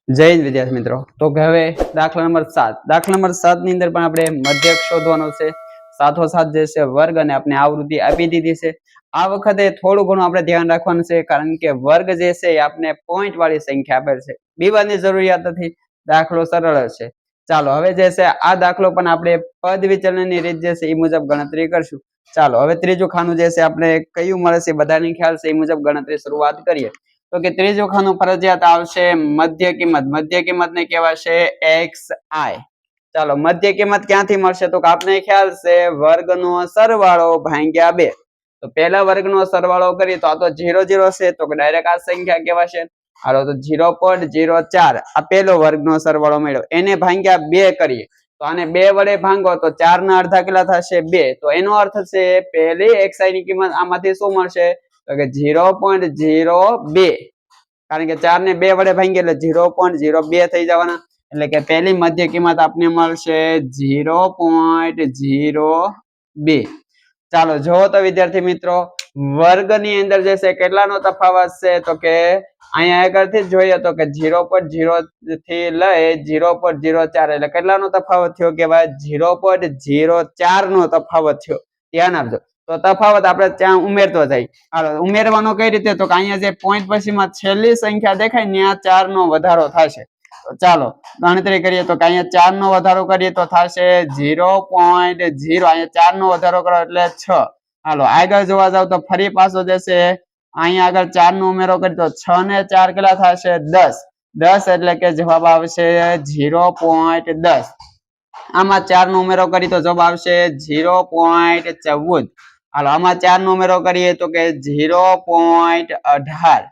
જય હિન્દ વિદ્યાર્થી મિત્રો। તો કે હવે દાખલા નંબર 7 દાખલા નંબર 7 ની અંદર પણ આપણે મધ્યક શોધવાનો છે। સાથોસાથ જે છે વર્ગ અને આપણે આવૃત્તિ આપી દીધી છે। આ વખતે થોડું ઘણું આપણે ધ્યાન રાખવાનું છે, કારણ કે વર્ગ જે છે એ આપણે પોઈન્ટ વાળી સંખ્યા આપેલ છે, બીબાની જરૂરિયાત નથી, દાખલો સરળ છે। ચાલો હવે જે છે આ દાખલો પણ આપણે પદ વિચલનની રીત જે છે એ મુજબ ગણતરી કરશું। ચાલો હવે ત્રીજું ખાનું જે છે આપણે કયું મળે છે બધાને ખ્યાલ છે, એ મુજબ ગણતરી શરૂઆત કરીએ। તો કે ત્રીજું ખાનું ફરજિયાત આવશે મધ્ય કિંમત। મધ્ય કિંમત ને કહેવાશે xi। ચાલો મધ્ય કિંમત ક્યાંથી મળશે? તો કે આપને ખ્યાલ છે વર્ગનો સરવાળો ભાગ્યા 2। તો પહેલા વર્ગનો સરવાળો કરીએ તો આ તો 0 0 છે, તો કે ડાયરેક્ટ આ સંખ્યા કહેવાશે। હાલો તો 0.04 આ પહેલો વર્ગનો સરવાળો મળ્યો, એને ભાગ્યા 2 કરીએ તો આને 2 વડે ભાંગો તો 4 ના અડધા કેટલા થશે? 2। તો એનો અર્થ છે પહેલી xi ની કિંમત આમાંથી શું મળશે? તો કે 0.02, કારણ કે 4 ને 2 વડે ભાંગીએ એટલે 0.02 થઈ જવાના, એટલે કે પહેલી મધ્ય કિંમત આપને મળશે 0.02। ચાલો જો તો વિદ્યાર્થી મિત્રો વર્ગની અંદર જે છે કેટલાનો તફાવત છે? તો કે અહીંયા આગળથી જ જોઈએ તો કે 0.0 થી લઈ 0.04 એટલે કેટલાનો તફાવત થયો કહેવાય? 0.04 નો તફાવત થયો, ધ્યાન આપજો। તો તફાવત આપણે ત્યાં ઉમેરતો જાય। હાલો ઉમેરવાનો કઈ રીતે? તો કે અહીંયા જે પોઈન્ટ પછીમાં છેલ્લી સંખ્યા દેખાય ને ત્યાં 4 નો વધારો થશે। તો ચાલો ગણતરી કરીએ તો કે અહીંયા 4 નો વધારો કરીએ તો થશે 0.0, અહીંયા 4 નો વધારો કરો એટલે 6। હાલો આગળ જોવા જાવ તો ફરી પાછો જશે અહીંયા આગળ 4 નો ઉમેરો કરી તો 6 ને 4 કેટલા થશે? 10। 10 એટલે કે જવાબ આવશે 0.10। આમાં 4 નો ઉમેરો કરી તો જવાબ આવશે 0.14। હાલો આમાં 4 નો ઉમેરો કરીએ તો કે 0.18।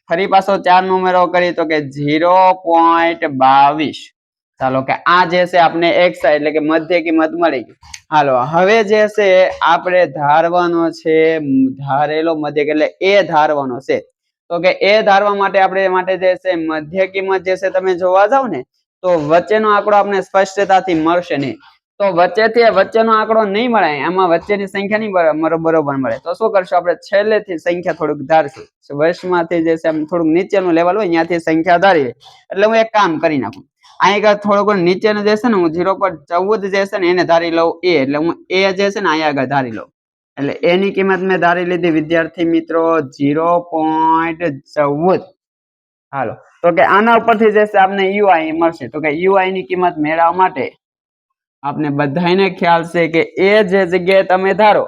ફરી પાછો 4 નો ઉમેરો કરીએ તો કે 0.22। ચાલો કે આ જે છે આપણે xi એટલે કે મધ્ય કિંમત મળી ગઈ। હાલો હવે જે છે આપણે ધારવાનો છે ધારેલો મધ્યક એટલે એ ધારવાનો છે। તો કે એ ધારવા માટે આપણે જે છે મધ્ય કિંમત જે છે તમે જોવા જાવ ને તો વચ્ચેનો આંકડો આપણે સ્પષ્ટતાથી મળશે નહીં। તો વચ્ચેનો આંકડો નહીં મળે, આમાં વચ્ચેની સંખ્યા નહીં બરોબર મળે, તો શું કરશું આપણે? છેલ્લેથી સંખ્યા થોડુંક ધારશું। વર્ષમાંથી જે છે થોડુંક નીચેનું લેવલ હોય ત્યાંથી સંખ્યા ધારીએ। એટલે હું એક કામ કરી નાખું, અહીંયા થોડુંક નીચેનું જે છે ને હું 0.14 જે છે ને એને ધારી લઉં એ, એટલે હું એ જે છે ને અહીંયા આગળ ધારી લઉં, એટલે એની કિંમત મેં ધારી લીધી વિદ્યાર્થી મિત્રો 0.14। હાલો તો કે આના ઉપરથી જે છે આપણે ui મળશે। તો કે ui ની કિંમત મેળવવા માટે આપણે બધાને ખ્યાલ છે કે એ જે જગ્યાએ તમે ધારો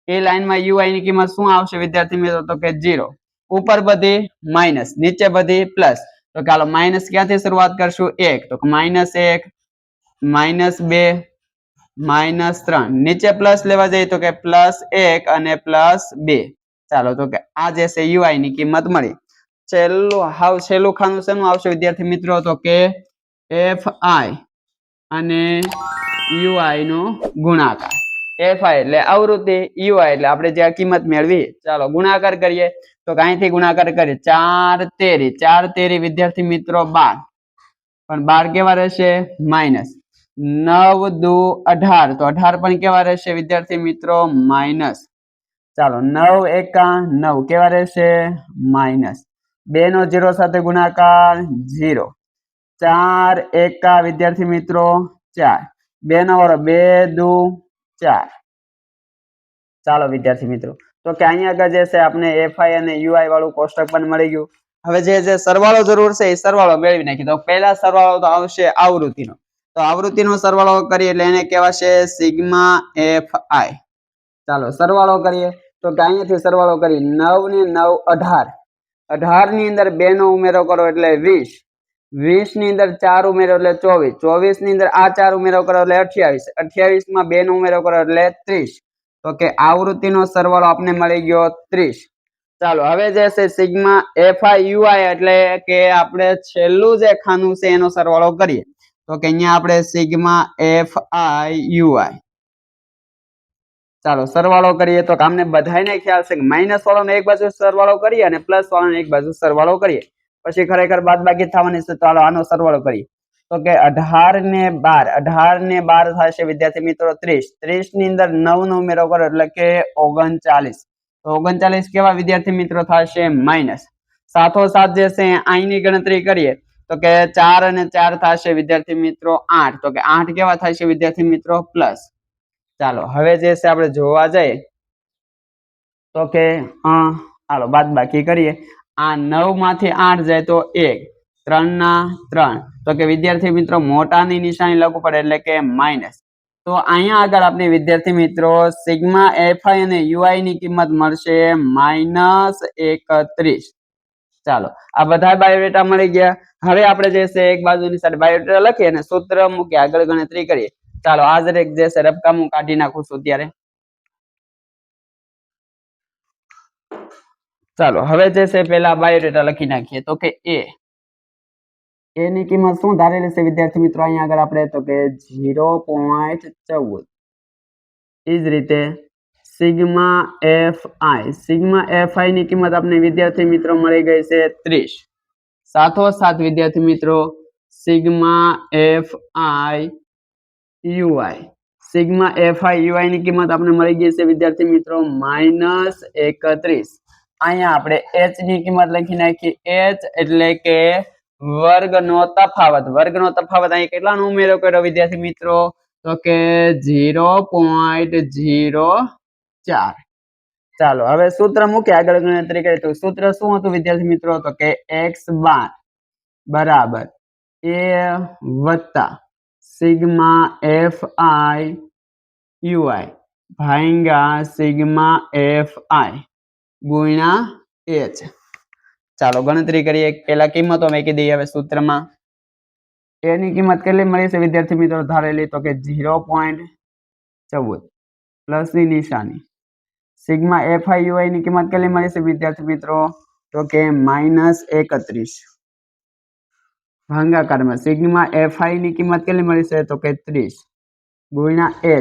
એ લાઈનમાં ui ની કિંમત શું આવશે વિદ્યાર્થી મિત્રો? તો કે 0। ઉપર બધી માઇનસ, નીચે બધી પ્લસ। તો ચાલો માઇનસ ક્યાંથી શરૂઆત કરશું? 1। તો -1, -2, -3, નીચે પ્લસ લેવા જઈએ તો કે +1 અને +2। ચાલો તો કે આ જે છે ui ની કિંમત મળી। છેલ્લું ખાનું શેનું આવશે વિદ્યાર્થી મિત્રો? તો કે fi અને ui નો ગુણાકાર। fi એટલે આવૃત્તિ, ui એટલે આપણે જે કિંમત મેળવી। ચાલો ગુણાકાર કરીએ તો અહીંથી ગુણાકાર કરીએ 4 તેરી 4 તેરી વિદ્યાર્થી મિત્રો 12, પણ 12 કેવા રહેશે? માઇનસ। 9 દુ 18, તો 18 પણ કેવા રહેશે વિદ્યાર્થી મિત્રો? માઇનસ। ચાલો 9 એકા 9 કેવા રહેશે? માઇનસ। 2 નો 0 સાથે ગુણાકાર 0। 4 એકા વિદ્યાર્થી મિત્રો 4, 2 નો વારો 2 દુ 4। ચાલો વિદ્યાર્થી મિત્રો તો કે અહીંયા આગળ જે છે આપણે fi અને ui વાળું કોષ્ટક પણ મળી ગયું। હવે જે સરવાળો જરૂર છે એ સરવાળો મેળવી નાખી। તો પહેલા સરવાળો તો આવશે આવૃત્તિનો, તો આવૃત્તિનો સરવાળો કરીએ એટલે એને કહેવાશે સિગ્મા fi। ચાલો સરવાળો કરીએ તો કે અહીંયાથી સરવાળો કરી 9 ને 9 18, 18 ની અંદર 2 નો ઉમેરો કરો એટલે 20, 20 ની અંદર 4 ઉમેરો એટલે 24, 24 ની અંદર આ 4 ઉમેરો કરો એટલે 28, 28 માં 2 નો ઉમેરો કરો એટલે 30। તો કે આવૃત્તિનો સરવાળો આપને મળી ગયો 30। ચાલો હવે જે છે સિગ્મા fi ui એટલે કે આપણે છેલ્લું જે ખાનું છે એનો સરવાળો કરીએ। તો કે અહીંયા આપણે સિગ્મા fi ui, ચાલો સરવાળો કરીએ તો અમને બધાને ખ્યાલ છે કે માઇનસ વાળાનો એક બાજુ સરવાળો કરીએ અને પ્લસ વાળાનો એક બાજુ સરવાળો કરીએ, પછી ખરેખર બાદબાકી થવાની છે। ચાલો આનો સરવાળો કરીએ તો કે 18 ને 12, 18 ને 12 થશે વિદ્યાર્થી મિત્રો 30, 30 ની અંદર 9 નો ઉમેરો કરો એટલે કે 39, તો 39 કેવા વિદ્યાર્થી મિત્રો થશે? માઇનસ। સાથોસાથ જે છે આની ગણતરી કરીએ તો કે 4 અને 4 થશે વિદ્યાર્થી મિત્રો 8, તો કે 8 કેવા થશે વિદ્યાર્થી મિત્રો પ્લસ. ચાલો હવે જે છે આપણે જોવા જઈએ તો કે હાલો બાદ બાકી કરીએ. આ 9 માંથી 8 જાય તો 1, 3 ના 3, તો કે વિદ્યાર્થી મિત્રો મોટાની નિશાની લખવું પડે એટલે કે માઇનસ. તો અહીંયા આગળ આપણે વિદ્યાર્થી મિત્રો સિગ્મા એફઆઈ અને યુઆઈ ની કિંમત મળશે -31. ચાલો આ બધા બાયોડેટા મળી ગયા. હવે આપણે જે છે એક બાજુની સાઈડ બાયોડેટા લખીએ અને સૂત્ર મૂકી આગળ ગણતરી કરીએ. ચાલો આ દરેક જે છે રકમ હું કાઢી નાખું છું ત્યારે. ચાલો હવે જે છે પેલા બાયોડેટા લખી નાખીએ. તો કે એ ની કિંમત શું ધારેલી છે વિદ્યાર્થી મિત્રો અહીંયા આગળ આપણે તો કે 0.14. એ જ રીતે સિગ્મા એફઆઈ ની કિંમત આપણે વિદ્યાર્થી મિત્રો મળી ગઈ છે 30. સાથોસાથ વિદ્યાર્થી મિત્રો સિગ્મા એફઆઈ યુઆઈ ની કિંમત આપણે મળી ગઈ છે વિદ્યાર્થી મિત્રો -31. અહીંયા આપણે h ની કિંમત લખી નાખી. h એટલે કે વર્ગનો તફાવત. વર્ગનો તફાવત અહીં કેટલાનો ઉમેરો કર્યો વિદ્યાર્થી મિત્રો તો કે 0.04. ચાલો હવે સૂત્ર મૂકી આગળ ગણતરી કરીએ તો સૂત્ર શું હતું વિદ્યાર્થી મિત્રો તો કે x બાર બરાબર a વત્તા સિગ્મા એફઆઈ યુઆઈ ભાગ્યા સિગ્મા એફઆઈ ગુણ્યા h. ચાલો ગણતરી કરીએ. પેલા કિંમતો મેં કીધી. હવે સૂત્રમાં a ની કિંમત કેટલી મળી છે વિદ્યાર્થી મિત્રો ધારેલી તો કે 0.14 પ્લસ ની નિશાની. સિગ્મા એફઆઈ યુઆઈ ની કિંમત કેટલી મળી છે વિદ્યાર્થી મિત્રો તો કે -31 ભાગાકારમાં સિગ્મા એફઆઈ ની કિંમત કેટલી મળી છે તો કે 30 ગુણ્યા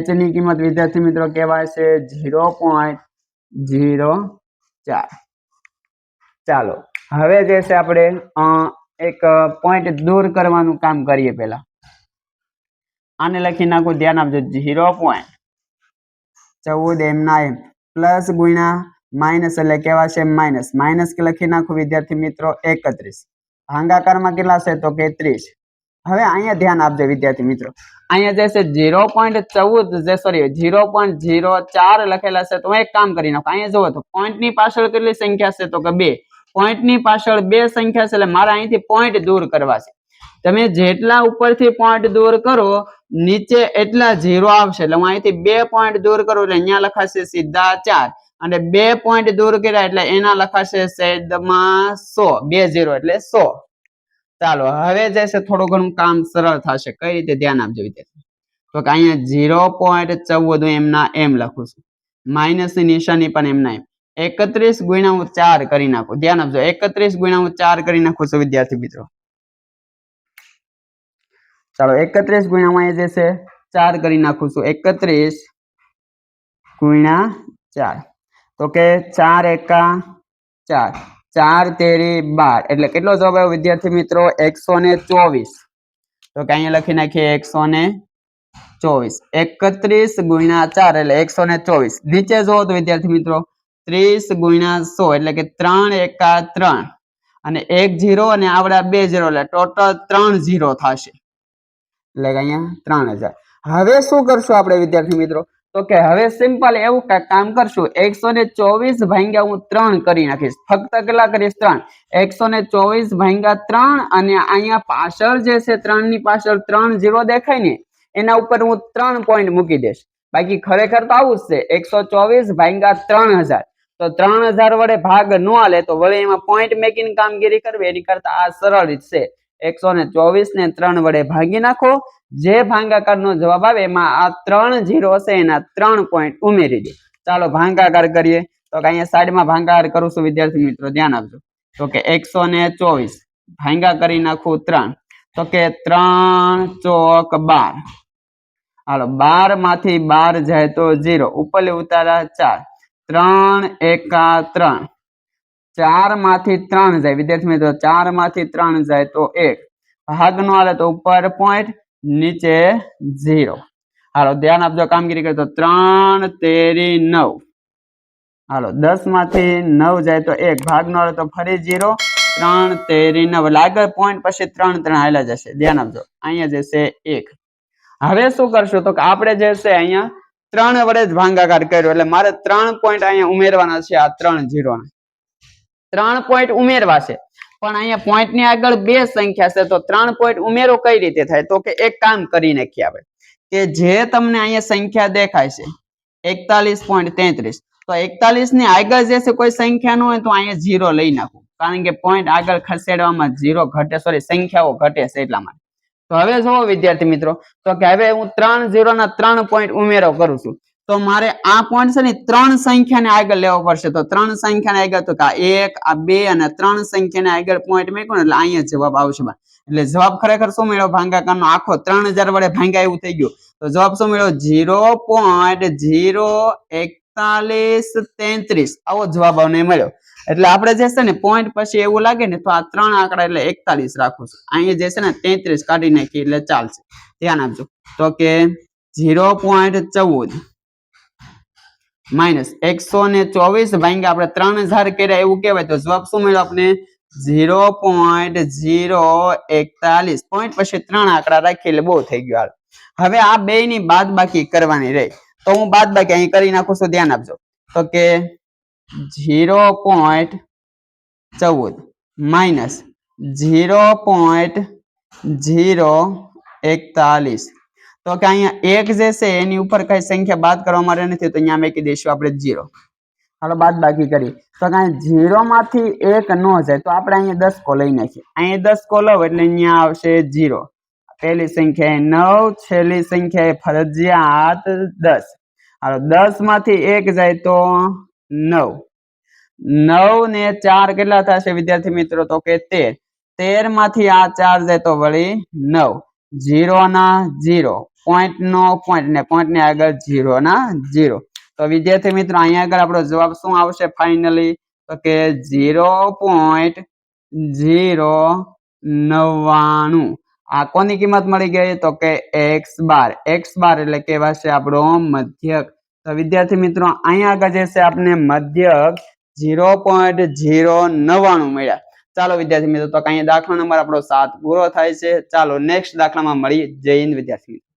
h ની કિંમત વિદ્યાર્થી મિત્રો કહેવાય છે 0.04. ચાલો હવે જે છે આપણે એક પોઈન્ટ દૂર કરવાનું કામ કરીએ. પેલા આને લખી નાખું, ધ્યાન આપજો 0.14 એમના એમ પ્લસ ગુણ્યા માઇનસ એટલે કહેવાશે માઇનસ. માઇનસ લખી નાખું વિદ્યાર્થી મિત્રો 31 ભાગાકારમાં કેટલા છે તો કે 30. હવે અહીંયા ધ્યાન આપજો વિદ્યાર્થી મિત્રો. અહીંયા જે છે 0.04 લખેલા છે તો હું એક કામ કરી નાખું. અહીંયા જુઓ તો પોઈન્ટ ની પાછળ કેટલી સંખ્યા છે તો કે 2. પોઈન્ટ ની પાછળ 2 સંખ્યા છે એટલે મારે અહીંથી પોઈન્ટ દૂર કરવા છે. તમે જેટલા ઉપરથી પોઈન્ટ દૂર કરો નીચે એટલા 0 આવશે. એટલે હું અહીંથી 2 પોઈન્ટ દૂર કરું એટલે અહીંયા લખાશે સીધા 4 અને 2 પોઈન્ટ દૂર કર્યા એટલે એના લખાશે છેદમાં 100. 2 0 એટલે 100. ચાલો હવે જે છે થોડું ઘણું કામ સરળ થશે. કઈ રીતે ધ્યાન આપજો વિદ્યાર્થી. તો કે અહીંયા 0.14 એમના એમ લખું છું. માઇનસ ની નિશાની પણ એમના એમ 31 ગુણ્યા હું 4 કરી નાખું. ધ્યાન આપજો 31 ગુણ્યા હું 4 કરી નાખું છું વિદ્યાર્થી મિત્રો. ચાલો 31 ગુણ્યા હું જે છે 4 કરી નાખું છું. 31 ગુણ્યા 4 તો કે 4 એકા 4 4 તેરી 12 એટલે કેટલો જવાબ આવ્યો વિદ્યાર્થી મિત્રો 124. તો કે અહીંયા લખી નાખીએ 124. 31 ગુણ્યા 4 એટલે 124. નીચે જુઓ તો વિદ્યાર્થી મિત્રો 30 ગુણ્યા 100 એટલે કે 3 એકા 3 અને 1 0 અને આવડા 2 0 એટલે ટોટલ 3 0 થશે. એટલે કે અહીંયા 3000. હવે શું કરશું આપણે વિદ્યાર્થી મિત્રો તો કે હવે સિમ્પલ એવું કામ કરશું. 124 ભાગ્યા હું 3 કરી નાખીશ. ફક્ત કેટલા કરીશ 3. 124 ભાગ્યા 3 અને અહીંયા પાછળ જે છે 3 ની પાછળ 3 0 દેખાય ને એના ઉપર હું 3 પોઈન્ટ મૂકી દઈશ. બાકી ખરેખર તો આવું જ છે 124 ભાગ્યા 3000. તો 3000 વડે ભાગ ન આલે તો વળે એમાં પોઈન્ટ મેકિંગ કામગીરી કરવી એની કરતા આ સરળ રીત છે. 124 ને 3 વડે ભાગી નાખો. જે ભાગાકારનો જવાબ આવે એમાં આ 3 0 હશે એના 3 પોઈન્ટ ઉમેરી દે. ચાલો ભાગાકાર કરીએ. તો કે અહીંયા સાઈડમાં ભાગાકાર કરું છું વિદ્યાર્થી મિત્રો ધ્યાન આપજો. તો કે 124 ભાગા કરી નાખું 3 તો કે 3 ચોક 12. હાલો 12 માંથી 12 જાય તો 0 ઉપરલી ઉતારા 4 3 એકા 3 4 માંથી 3 જાય વિદ્યાર્થી મિત્રો 4 માંથી 3 જાય તો 1 ભાગ નો આવે તો ઉપર પોઈન્ટ નીચે 0. હાલો ધ્યાન આપજો કામગીરી કરે તો 3 તેરી 9. હાલો 10 માંથી 9 જાય તો 1 ભાગ નો આવે તો ફરી 0 3 તેરી 9 એટલે આગળ પોઈન્ટ પછી 3 3 હાલ્યા જશે ધ્યાન આપજો અહીંયા જશે 1 હવે શું કરશું તો કે આપણે જે છે અહીંયા 3 વડે જ ભાગાકાર કર્યો એટલે મારે 3 પોઈન્ટ અહીંયા ઉમેરવાના છે આ 3 0 3 પોઈન્ટ ઉમેરવા છે પણ અહીંયા પોઈન્ટ ની આગળ બે સંખ્યા છે તો 3 પોઈન્ટ ઉમેરો કઈ રીતે થાય તો કે એક કામ કરી નાખીએ આપણે કે જે તમને અહીંયા સંખ્યા દેખાય છે 41.33 તો 41 ની આગળ જે છે કોઈ સંખ્યા ન હોય તો અહીંયા 0 લઈ નાખો કારણ કે પોઈન્ટ આગળ ખસેડવામાં 0 ઘટે સોરી સંખ્યાઓ ઘટે છે એટલા માટે તો હવે જો વિદ્યાર્થી મિત્રો તો કે હવે હું 3 0 ના 3 પોઈન્ટ ઉમેરો કરું છું તો મારે આ પોઈન્ટ છે ને 3 સંખ્યાને આગળ લેવો પડશે તો 3 સંખ્યાને આગળ તો કે 1 આ 2 અને 3 સંખ્યાને આગળ પોઈન્ટ મેકો એટલે અહીંયા જવાબ આવશે એટલે જવાબ ખરેખર શું મળ્યો ભાગાકારનો આખો 3000 વડે ભાંગ્યા એવું થઈ ગયું તો જવાબ શું મળ્યો 0.04133 આવો જવાબ આવને મળ્યો એટલે આપણે જે છે ને પોઈન્ટ પછી એવું લાગે ને તો આ 3 આંકડા એટલે 41 રાખું છું અહીંયા જે છે ને 33 કાઢી નાખી એટલે ચાલશે ધ્યાન આપજો તો કે 0.14 માઇનસ 124 ભાંગ્યા આપણે 3000 કર્યા એવું કહેવાય તો જવાબ શું મળ્યો આપણે 0.041 પોઈન્ટ પછી 3 આંકડા રાખી એટલે બહુ થઈ ગયું હવે આ બે ની બાદબાકી કરવાની રહી તો હું બાદબાકી અહીં કરી નાખું છું ધ્યાન આપજો તો કે 0.14 માઇનસ 0.041 તો કે અહીંયા 1 જે છે એની ઉપર કઈ સંખ્યા બાદ કરવા માટે નથી તો અહીંયા મેકી દઈશું આપણે 0 હાલો બાદબાકી કરી તો કે 0 માંથી 1 ન જાય તો આપણે અહીંયા 10 કો લઈ નાખીએ અહીંયા 10 કો લવ એટલે અહીંયા આવશે 0 પહેલી સંખ્યા 9 છેલ્લી સંખ્યા ફરજિયાત 10 હાલો 10 માંથી 1 જાય તો 9 9 ને 4 કેટલા થશે વિદ્યાર્થી મિત્રો તો કે 13 13 માંથી આ 4 જાય તો વળી 9 0 ના 0 પોઈન્ટ નો પોઈન્ટ ને પોઈન્ટ ની આગળ 0 ના 0 તો વિદ્યાર્થી મિત્રો અહીંયા આગળ આપણો જવાબ શું આવશે ફાઇનલી તો કે 0.099 આ કોની કિંમત મળી ગઈ તો કે x બાર એટલે કહેવાશે આપણો મધ્યક તો વિદ્યાર્થી મિત્રો અહીંયા આગળ જે છે આપણે મધ્યક 0.099 મળ્યા ચાલો વિદ્યાર્થી મિત્રો તો અહીંયા દાખલા નંબર આપણો 7 પૂરો થાય છે ચાલો નેક્સ્ટ દાખલામાં મળીએ જય હિન્દ વિદ્યાર્થી મિત્રો